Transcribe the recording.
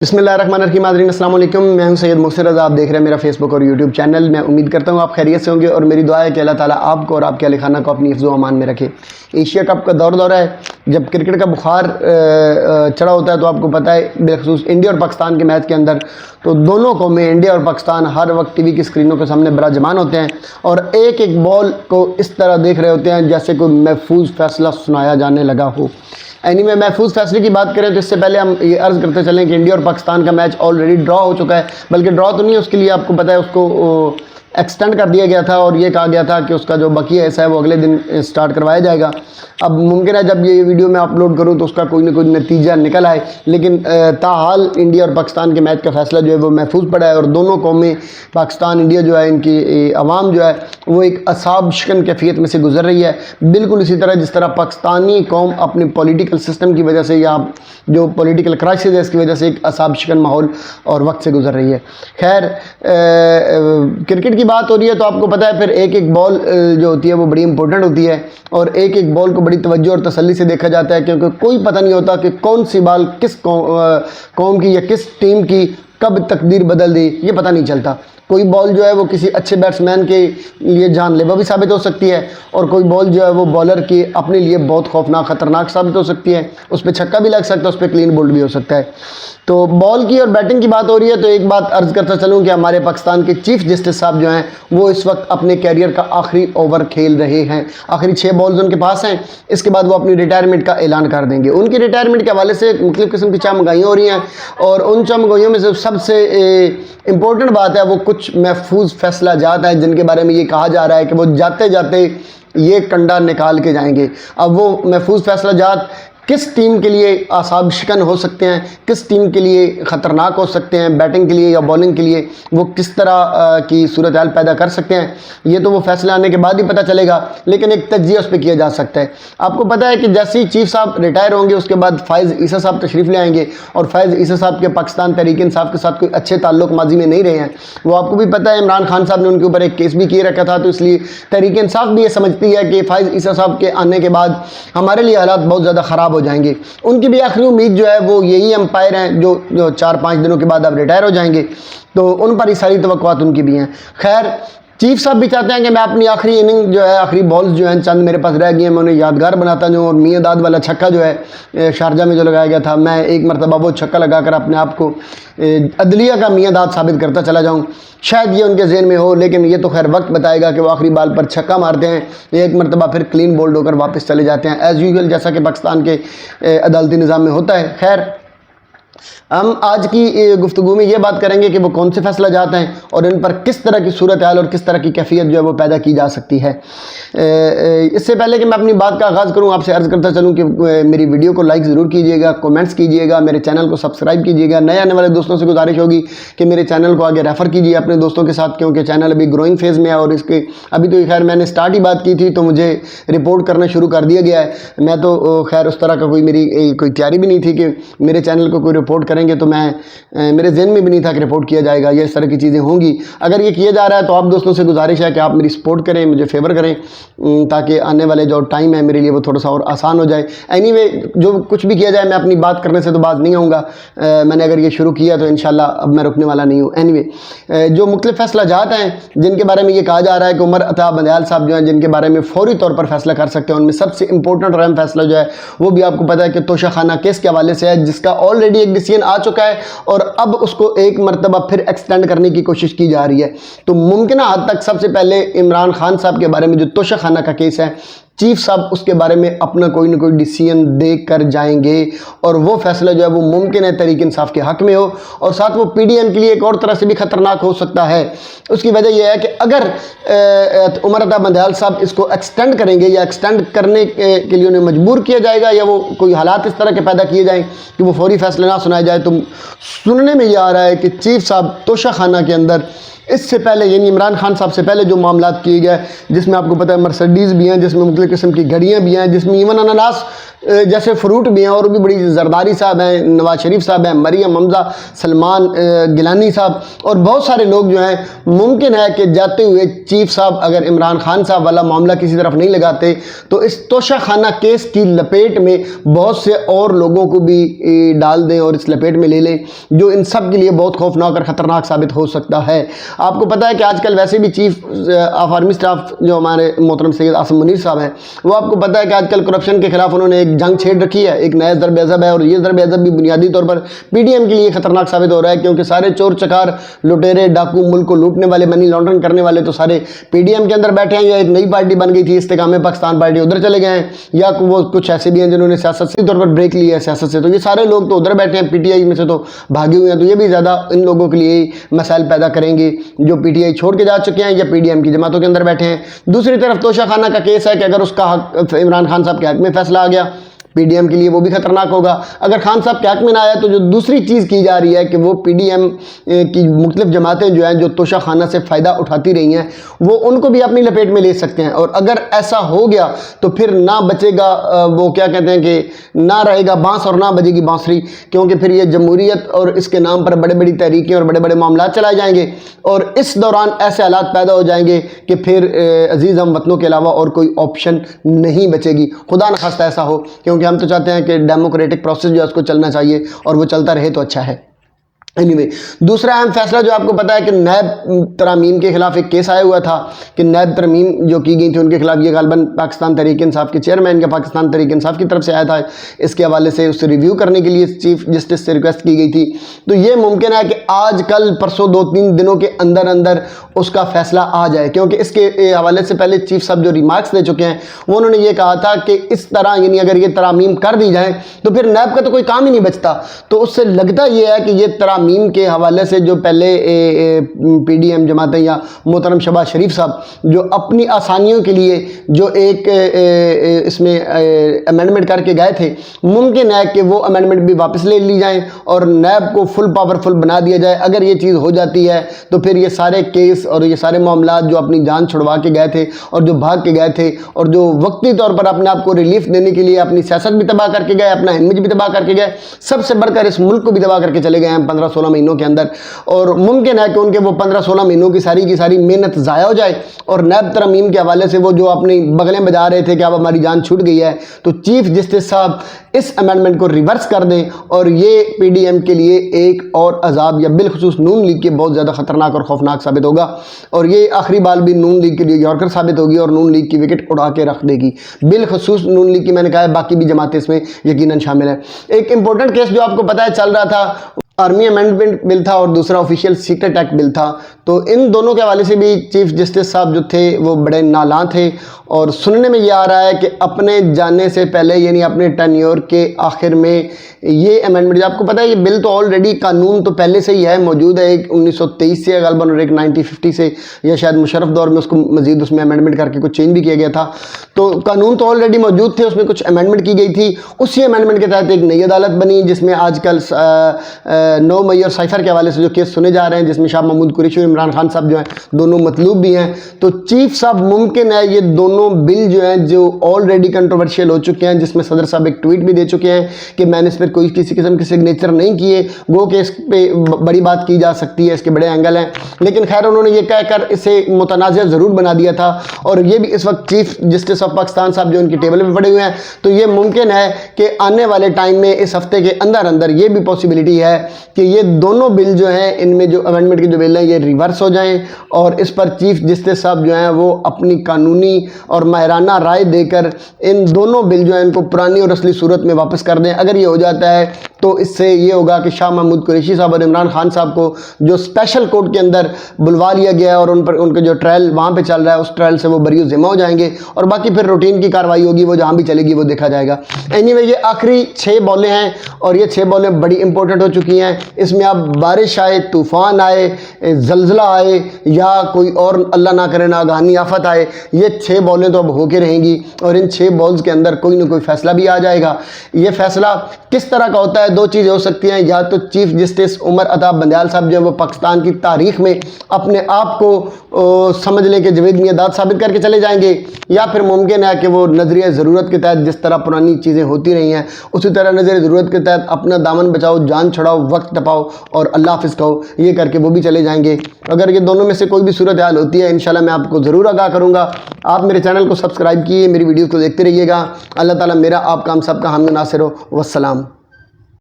بسمillahirrahmanirrahim ناظرین السلام علیکم، میں ہوں سید مبصر رضا، آپ دیکھ رہے ہیں میرا فیس بک اور یوٹیوب چینل۔ میں امید کرتا ہوں آپ خیریت سے ہوں گے اور میری دعا ہے کہ اللہ تعالیٰ آپ کو اور آپ کے اہل خانہ کو اپنی حفظ و امان میں رکھے۔ ایشیا کپ کا دورہ ہے، جب کرکٹ کا بخار چڑھا ہوتا ہے تو آپ کو پتہ ہے بالخصوص انڈیا اور پاکستان کے میچ کے اندر تو دونوں قومیں انڈیا اور پاکستان ہر وقت ٹی وی کی اسکرینوں کے سامنے براجمان ہوتے ہیں اور ایک ایک بال کو اس طرح دیکھ رہے ہوتے ہیں جیسے کوئی محفوظ فیصلہ سنایا جانے لگا ہو۔ میں محفوظ فیصلے کی بات کریں تو اس سے پہلے ہم یہ عرض کرتے چلیں کہ انڈیا اور پاکستان کا میچ آلریڈی ڈرا ہو چکا ہے، بلکہ ڈرا تو نہیں، اس کے لیے آپ کو پتہ ہے اس کو ایکسٹینڈ کر دیا گیا تھا اور یہ کہا گیا تھا کہ اس کا جو بقیہ حصہ ہے وہ اگلے دن سٹارٹ کروایا جائے گا۔ اب ممکن ہے جب یہ ویڈیو میں اپلوڈ کروں تو اس کا کوئی نہ کوئی نتیجہ نکل آئے، لیکن تاحال انڈیا اور پاکستان کے میچ کا فیصلہ جو ہے وہ محفوظ پڑا ہے اور دونوں قومیں پاکستان انڈیا جو ہے ان کی عوام جو ہے وہ ایک اعصاب شکن کیفیت میں سے گزر رہی ہے، بالکل اسی طرح جس طرح پاکستانی قوم اپنے پولیٹیکل سسٹم کی وجہ سے یا جو پولیٹیکل کرائسس ہے اس کی وجہ سے ایک اعصاب شکن ماحول اور وقت سے گزر رہی ہے۔ خیر، کرکٹ کی بات ہو رہی ہے تو آپ کو پتہ ہے پھر ایک ایک بال جو ہوتی ہے وہ بڑی امپورٹنٹ ہوتی ہے اور ایک ایک بال کو بڑی توجہ اور تسلی سے دیکھا جاتا ہے، کیونکہ کوئی پتہ نہیں ہوتا کہ کون سی بال کس قوم کی یا کس ٹیم کی کب تقدیر بدل دی، یہ پتہ نہیں چلتا۔ کوئی بال جو ہے وہ کسی اچھے بیٹسمین کے لیے جان لیوا بھی ثابت ہو سکتی ہے اور کوئی بال جو ہے وہ بالر کی اپنے لیے بہت خوفناک خطرناک ثابت ہو سکتی ہے، اس پہ چھکا بھی لگ سکتا ہے، اس پہ کلین بولڈ بھی ہو سکتا ہے۔ تو بال کی اور بیٹنگ کی بات ہو رہی ہے تو ایک بات عرض کرتا چلوں کہ ہمارے پاکستان کے چیف جسٹس صاحب جو ہیں وہ اس وقت اپنے کیریئر کا آخری اوور کھیل رہے ہیں، آخری 6 بالز ان کے پاس ہیں، اس کے بعد وہ اپنی ریٹائرمنٹ کا اعلان کر دیں گے۔ ان کی ریٹائرمنٹ کے حوالے سے مختلف قسم کی چمگائیاں ہو رہی ہیں اور ان چمگائیوں میں سے سب سے امپورٹنٹ بات ہے وہ کچھ محفوظ فیصلہ جات ہیں جن کے بارے میں یہ کہا جا رہا ہے کہ وہ جاتے جاتے یہ کنڈا نکال کے جائیں گے۔ اب وہ محفوظ فیصلہ جات کس ٹیم کے لیے اعصاب شکن ہو سکتے ہیں، کس ٹیم کے لیے خطرناک ہو سکتے ہیں، بیٹنگ کے لیے یا بولنگ کے لیے وہ کس طرح کی صورتحال پیدا کر سکتے ہیں، یہ تو وہ فیصلہ آنے کے بعد ہی پتہ چلے گا، لیکن ایک تجزیہ اس پہ کیا جا سکتا ہے۔ آپ کو پتہ ہے کہ جیسے ہی چیف صاحب ریٹائر ہوں گے اس کے بعد فائز عیسیٰ صاحب تشریف لے آئیں گے اور فائز عیسیٰ صاحب کے پاکستان تحریک انصاف کے ساتھ کوئی اچھے تعلق ماضی میں نہیں رہے ہیں، وہ آپ کو بھی پتہ ہے عمران خان صاحب نے ان کے اوپر ایک کیس بھی کیے رکھا تھا، تو اس لیے تحریک انصاف بھی یہ سمجھتی ہے کہ فائز عیسیٰ صاحب کے آنے کے بعد ہمارے لیے حالات بہت زیادہ خراب ہو جائیں گے۔ ان کی بھی آخری امید جو ہے وہ یہی امپائر ہیں جو 4-5 دنوں کے بعد اب ریٹائر ہو جائیں گے، تو ان پر ہی ساری توقعات ان کی بھی ہیں۔ خیر، چیف صاحب بھی چاہتے ہیں کہ میں اپنی آخری اننگ جو ہے، آخری بالز جو ہیں چند میرے پاس رہ گئی ہیں، میں انہیں یادگار بناتا جاؤں اور میاں داد والا چھکا جو ہے شارجہ میں جو لگایا گیا تھا، میں ایک مرتبہ وہ چھکا لگا کر اپنے آپ کو عدلیہ کا میاں داد ثابت کرتا چلا جاؤں۔ شاید یہ ان کے ذہن میں ہو، لیکن یہ تو خیر وقت بتائے گا کہ وہ آخری بال پر چھکا مارتے ہیں، ایک مرتبہ پھر کلین بولڈ ہو کر واپس چلے جاتے ہیں ایز یوزول، جیسا کہ پاکستان کے عدالتی نظام میں ہوتا ہے۔ خیر، ہم آج کی گفتگو میں یہ بات کریں گے کہ وہ کون سے فیصلہ جات ہیں اور ان پر کس طرح کی صورتحال اور کس طرح کی کیفیت جو ہے وہ پیدا کی جا سکتی ہے۔ اس سے پہلے کہ میں اپنی بات کا آغاز کروں، آپ سے عرض کرتا چلوں کہ میری ویڈیو کو لائک ضرور کیجیے گا، کومنٹس کیجیے گا، میرے چینل کو سبسکرائب کیجیے گا۔ نئے آنے والے دوستوں سے گزارش ہوگی کہ میرے چینل کو آگے ریفر کیجیے اپنے دوستوں کے ساتھ، کیونکہ چینل ابھی گروئنگ فیز میں ہے اور اس کے ابھی تو خیر میں نے سٹارٹ ہی بات کی تھی تو مجھے رپورٹ کرنا شروع کر دیا گیا ہے۔ میں تو خیر اس طرح کا میری کوئی تیاری بھی نہیں تھی کہ میرے چینل کو کوئی رپورٹ کریں گے، تو میرے ذہن میں بھی نہیں تھا کہ رپورٹ کیا جائے گا یا اس طرح کی چیزیں ہوں گی۔ اگر یہ کیا جا رہا ہے تو آپ دوستوں سے گزارش ہے کہ آپ میری سپورٹ کریں، مجھے فیور کریں، تاکہ آنے والے جو ٹائم ہے میرے لیے وہ تھوڑا سا اور آسان ہو جائے۔ اینی وے، جو کچھ بھی کیا جائے میں اپنی بات کرنے سے تو باز نہیں آؤں گا، میں نے اگر یہ شروع کیا تو انشاءاللہ اب میں رکنے والا نہیں ہوں۔ اینی وے، جو مختلف فیصلہ جات ہیں جن کے بارے میں یہ کہا جا رہا ہے کہ عمر عطا بندیال صاحب جو ہیں جن کے بارے میں فوری طور پر فیصلہ کر سکتے ہیں، ان میں سب سے امپورٹنٹ اور اہم فیصلہ جو ہے وہ بھی آپ کو پتہ ہے کہ توشہ خانہ کیس کے حوالے سے ہے، جس کا آلریڈی ایک ڈیسیژن آ چکا ہے اور اب اس کو ایک مرتبہ پھر ایکسٹینڈ کرنے کی کوشش کی جا رہی ہے۔ تو ممکنہ حد تک سب سے پہلے عمران خان صاحب کے بارے میں جو توشہ خانہ کا کیس ہے، چیف صاحب اس کے بارے میں اپنا کوئی نہ کوئی ڈیسیژن دے کر جائیں گے اور وہ فیصلہ جو ہے وہ ممکن ہے تحریک انصاف کے حق میں ہو اور ساتھ وہ پی ڈی ایم کے لیے ایک اور طرح سے بھی خطرناک ہو سکتا ہے۔ اس کی وجہ یہ ہے کہ اگر عمر عطا بندیال صاحب اس کو ایکسٹینڈ کریں گے یا ایکسٹینڈ کرنے کے لیے انہیں مجبور کیا جائے گا یا وہ کوئی حالات اس طرح کے پیدا کیے جائیں کہ وہ فوری فیصلہ نہ سنایا جائے، تو سننے میں یہ آ رہا ہے کہ چیف صاحب توشہ خانہ کے اندر اس سے پہلے یعنی عمران خان صاحب سے پہلے جو معاملات کیے گئے، جس میں آپ کو پتہ ہے مرسڈیز بھی ہیں، جس میں مختلف قسم کی گھڑیاں بھی ہیں، جس میں ایون اناناس جیسے فروٹ بھی ہیں اور بھی بڑی، زرداری صاحب ہیں، نواز شریف صاحب ہیں، مریم حمزہ، سلمان گیلانی صاحب اور بہت سارے لوگ جو ہیں، ممکن ہے کہ جاتے ہوئے چیف صاحب اگر عمران خان صاحب والا معاملہ کسی طرف نہیں لگاتے تو اس توشہ خانہ کیس کی لپیٹ میں بہت سے اور لوگوں کو بھی ڈال دیں اور اس لپیٹ میں لے لیں، جو ان سب کے لیے بہت خوفناک اور خطرناک ثابت ہو سکتا ہے۔ آپ کو پتہ ہے کہ آج کل ویسے بھی چیف آف آرمی سٹاف جو ہمارے محترم سید عاصم منیر صاحب ہیں، وہ آپ کو پتہ ہے کہ آج کل کرپشن کے خلاف انہوں نے ایک جنگ چھیڑ رکھی ہے، ایک نیا ضرب عضب ہے، اور یہ ضرب عضب بھی بنیادی طور پر پی ڈی ایم کے لیے خطرناک ثابت ہو رہا ہے، کیونکہ سارے چور چکار، لٹیرے، ڈاکو، ملک کو لوٹنے والے، منی لانڈرنگ کرنے والے تو سارے پی ڈی ایم کے اندر بیٹھے ہیں، یا ایک نئی پارٹی بن گئی تھی استحکام پاکستان پارٹی، ادھر چلے گئے ہیں، یا وہ کچھ ایسے بھی ہیں جنہوں نے سیاست طور پر بریک لیا ہے سیاست سے، تو یہ سارے لوگ تو ادھر بیٹھے ہیں، پی ٹی آئی میں سے تو بھاگے ہوئے ہیں، تو یہ بھی زیادہ ان لوگوں کے لیے مسائل پیدا کریں گے جو پی ٹی آئی چھوڑ کے جا چکے ہیں یا پی ڈی ایم کی جماعتوں کے اندر بیٹھے ہیں۔ دوسری طرف توشہ خانہ کا کیس ہے کہ اگر اس کا حق عمران خان صاحب کے حق میں فیصلہ آ گیا، پی ڈی ایم کے لیے وہ بھی خطرناک ہوگا۔ اگر خان صاحب کے حق میں نہ آیا تو جو دوسری چیز کی جا رہی ہے کہ وہ پی ڈی ایم کی مختلف جماعتیں جو ہیں جو توشہ خانہ سے فائدہ اٹھاتی رہی ہیں، وہ ان کو بھی اپنی لپیٹ میں لے سکتے ہیں، اور اگر ایسا ہو گیا تو پھر نہ بچے گا وہ کیا کہتے ہیں کہ نہ رہے گا بانس اور نہ بجے گی بانسری، کیونکہ پھر یہ جمہوریت اور اس کے نام پر بڑے بڑی تحریکیں اور بڑے بڑے معاملات چلائے جائیں گے، اور اس دوران ایسے حالات پیدا ہو جائیں گے کہ پھر عزیز ہم وطنوں کے علاوہ اور کوئی آپشن نہیں بچے گی۔ خدا نخواستہ ایسا ہو، کیونکہ ہم تو چاہتے ہیں کہ ڈیموکریٹک پروسیس جو ہے اس کو چلنا چاہیے اور وہ چلتا رہے تو اچھا ہے۔ دوسرا اہم فیصلہ جو آپ کو پتا ہے کہ نیب ترامیم کے خلاف ایک کیس آیا ہوا تھا کہ نیب ترمیم جو کی گئی تھی ان کے خلاف، یہ غالباً پاکستان تحریک انصاف کے چیئرمین کا پاکستان تحریک انصاف کی طرف سے آیا تھا، اس کے حوالے سے اسے ریویو کرنے کے لیے چیف جسٹس سے ریکویسٹ کی گئی تھی۔ تو یہ ممکن ہے کہ آج کل پرسوں 2-3 دنوں کے اندر اندر اس کا فیصلہ آ جائے، کیونکہ اس کے حوالے سے پہلے چیف صاحب جو ریمارکس دے چکے ہیں وہ انہوں نے یہ کہا تھا کہ اس طرح یعنی اگر یہ ترامیم کر دی جائیں تو پھر نیب کا تو کوئی کام ہی نہیں بچتا۔ تو اس سے لگتا یہ ہے کہ یہ ترامیم کے حوالے سے جو پہلے پی ڈی ایم جماعتیں یا محترم شہباز شریف صاحب جو اپنی آسانیوں کے لیے جو ایک اس میں امینڈمنٹ کر کے گئے تھے، ممکن ہے کہ وہ امینڈمنٹ بھی واپس لے لی جائیں اور نیب کو فل پاورفل بنا دیا جائے۔ اگر یہ چیز ہو جاتی ہے تو پھر یہ سارے کیس اور یہ سارے معاملات جو اپنی جان چھڑوا کے گئے تھے اور جو بھاگ کے گئے تھے اور جو وقتی طور پر اپنے آپ کو ریلیف دینے کے لیے اپنی سیاست بھی تباہ کر کے گئے، اپنا امیج بھی تباہ کر کے گئے، سب سے بڑھ کر اس ملک کو بھی تباہ کر کے چلے گئے ہیں 15-16 مہینوں کے اندر، اور ممکن ہے کہ ان کے وہ 15-16 مہینوں کی ساری محنت ضائع ہو جائے۔ اور نیب ترمیم کے حوالے سے وہ جو اپنی بغلیں بجا رہے تھے کہ اب ہماری جان چھوٹ گئی ہے، تو چیف جسٹس صاحب اس امینڈمنٹ کو ریورس کر دیں، اور یہ پی ڈی ایم کے لیے ایک اور عذاب یا بالخصوص نون لیگ کے بہت زیادہ خطرناک اور خوفناک ثابت ہوگا، اور یہ آخری بال بھی نون لیگ کے لیے یارکر ثابت ہوگی اور نون لیگ کی وکٹ اڑا کے رکھ دے گی، بالخصوص نون لیگ کی، میں نے کہا ہے باقی بھی جماعتیں اس میں یقیناً شامل ہیں۔ ایک امپورٹنٹ کیس جو آپ کو پتہ ہے چل رہا تھا، آرمی امینڈمنٹ بل تھا اور دوسرا آفیشیل سیکرٹ ایکٹ بل تھا، تو ان دونوں کے حوالے سے بھی چیف جسٹس صاحب جو تھے وہ بڑے نالاں تھے، اور سننے میں یہ آ رہا ہے کہ اپنے جانے سے پہلے یعنی اپنے ٹینیور کے آخر میں یہ امینڈمنٹ، آپ کو پتہ ہے یہ بل تو آلریڈی قانون تو پہلے سے ہی ہے، موجود ہے، ایک 1923 سے غالباً اور ایک 1950 سے، یا شاید مشرف دور میں اس کو مزید اس میں امینڈمنٹ کر کے کچھ چینج بھی کیا گیا تھا، تو قانون تو آلریڈی موجود تھے، اس میں کچھ امینڈمنٹ کی گئی تھی، اسی امینڈمنٹ کے تحت ایک نئی عدالت بنی جس میں آج کل 9 مئی اور سائفر کے حوالے سے جو کیس سنے جا رہے ہیں، جس میں شاہ محمود قریشی اور عمران خان صاحب جو ہیں دونوں مطلوب بھی ہیں، تو چیف صاحب ممکن ہے یہ دونوں بل جو ہیں جو آلریڈی کنٹروورشل ہو چکے ہیں، جس میں صدر صاحب ایک ٹویٹ بھی دے چکے ہیں کہ میں نے اس پر کوئی کسی قسم کے سگنیچر نہیں کیے، گو کہ اس پہ بڑی بات کی جا سکتی ہے، اس کے بڑے اینگل ہیں، لیکن خیر انہوں نے یہ کہہ کر اسے متنازع ضرور بنا دیا تھا، اور یہ بھی اس وقت چیف جسٹس آف پاکستان صاحب جو ان کی ٹیبل پہ پڑے ہوئے ہیں، تو یہ ممکن ہے کہ آنے والے ٹائم میں اس ہفتے کے اندر اندر یہ بھی پاسبلٹی ہے کہ یہ دونوں بل جو ہیں ان میں جو امینڈمنٹ کے جو بل ہیں یہ ریورس ہو جائیں، اور اس پر چیف جسٹس صاحب جو ہیں وہ اپنی قانونی اور ماہرانہ رائے دے کر ان دونوں بل جو ہیں ان کو پرانی اور اصلی صورت میں واپس کر دیں۔ اگر یہ ہو جاتا ہے تو اس سے یہ ہوگا کہ شاہ محمود قریشی صاحب اور عمران خان صاحب کو جو اسپیشل کورٹ کے اندر بلوا لیا گیا ہے اور ان کا جو ٹرائل وہاں پہ چل رہا ہے، اس ٹرائل سے وہ بری و ذمہ ہو جائیں گے، اور باقی پھر روٹین کی کارروائی ہوگی، وہ جہاں بھی چلے گی وہ دیکھا جائے گا۔ اینی وے یہ آخری 6 بولیں ہیں، اور یہ 6 بولیں بڑی امپورٹنٹ ہو چکی ہیں، اس میں اب بارش آئے، طوفان آئے، زلزلہ آئے، یا کوئی اور اللہ نہ کرے ناگہانی آفت آئے، یہ 6 بولیں تو اب ہو کے رہیں گی، اور ان 6 بولز کے اندر کوئی نہ کوئی فیصلہ بھی آ جائے گا۔ یہ فیصلہ کس طرح کا ہوتا ہے دو چیزیں ہو سکتی ہیں، یا تو چیف جسٹس عمر عطا بندیال صاحب جو ہے وہ پاکستان کی تاریخ میں اپنے آپ کو سمجھ لیں کہ جاوید میاں داد ثابت کر کے چلے جائیں گے، یا پھر ممکن ہے کہ وہ نظریہ ضرورت کے تحت جس طرح پرانی چیزیں ہوتی رہی ہیں اسی طرح نظریہ ضرورت کے تحت اپنا دامن بچاؤ، جان چھڑاؤ، وقت ٹپاؤ اور اللہ حافظ کہو، یہ کر کے وہ بھی چلے جائیں گے۔ اگر یہ دونوں میں سے کوئی بھی صورتحال ہوتی ہے انشاءاللہ میں آپ کو ضرور آگاہ کروں گا۔ آپ میرے چینل کو سبسکرائب کیے، میری ویڈیوز کو دیکھتے رہیے گا۔ اللہ تعالیٰ میرا آپ کا ہم سب کا حامی و ناصر ہو۔ والسلام۔